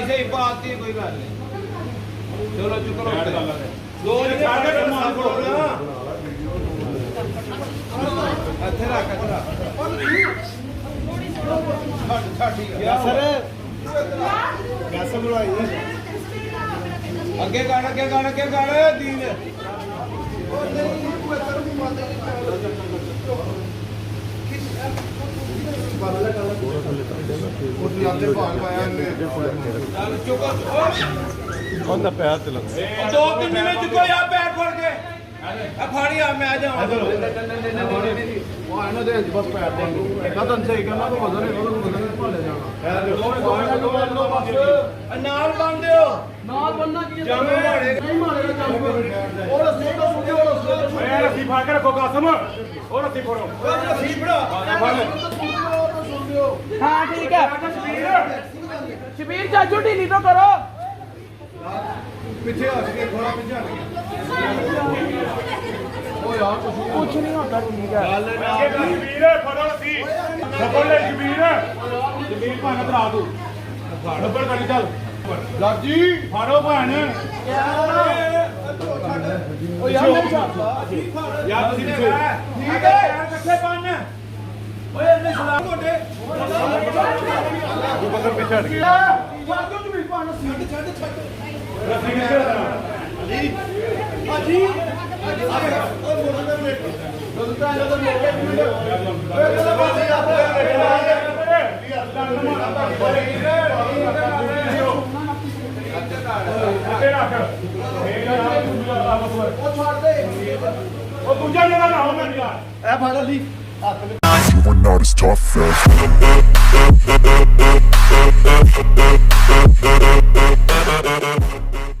सही बात ही कोई गल नहीं चलो चुप करो दो साढ़े कमाल करो ना ਇੱਥੇ ਰੱਖ ਸਰ ਗੈਸ ਬਣਾਈ ਅੱਗੇ ਗਾਣਾ ਦੀਨ ਉਹ ਨਹੀਂ ਤੂੰ ਇੱਧਰ ਵੀ ਮਾਤੇ ਉਹ ਲਾਤੇ ਭਾਗ ਪਾਇਆ ਨੇ ਚੱਲ ਚੁੱਕੋ ਉਹਦਾ ਪੈਰ ਤੇ ਲੱਗ ਦੋ ਤਿੰਨ ਦਿਨੇ ਚੁੱਕੋ ਯਾਰ ਪੈਰ ਫੜ ਕੇ ਆ ਫਾੜੀ ਆ ਮੈਂ ਆ ਜਾਵਾਂ ਉਹ ਇਹਨਾਂ ਦੇ ਬਸ ਪੈਰ ਦੇ ਕਦਨ ਸਹੀ ਕਰਨਾ ਤਾਂ ਵਜ਼ਨ ਹੈ ਉਹਨੂੰ ਵਜ਼ਨ ਭਾਲੇ ਜਾਣਾ ਨਾਲ ਬੰਨ ਦਿਓ ਨਾਲ ਬੰਨਣਾ ਕੀ ਹੈ ਨਹੀਂ ਮਾਰੇਗਾ ਚੱਲ ਉਹ ਰੱਸੀ ਤੋਂ ਸੁਣਿਓ ਓਏ ਰੱਸੀ ਫੜ ਕੇ ਰੱਖੋ ਕਾਸਮ ਉਹ ਰੱਸੀ ਫੜੋ ਰੱਸੀ ਫੜਾ हाँ ठीक है शबीर चाचू ढीली तो करो पीछे हट के थोड़ा पीछे हट ओ यार कुछ नहीं होता ठीक है शबीर फड़ो सी खबर ले शबीर भाने तरा दू खबर करी चल लाजी फाड़ो भैन ओ यार नहीं छापा यार ठीक है यार इकट्ठे बन ओए ने सलाम मोटे तू बकर पीछे हट गया यार क्यों तुम पाना छड़ रस्सी किधर है अली अजी ओ मोटा मिनट दोस्ता इधर मोटे मिनट ओए चलो बस यार ओ दूजा जगह ना हो मैं यार ए फाड़ ली हाथ में You were not as tough as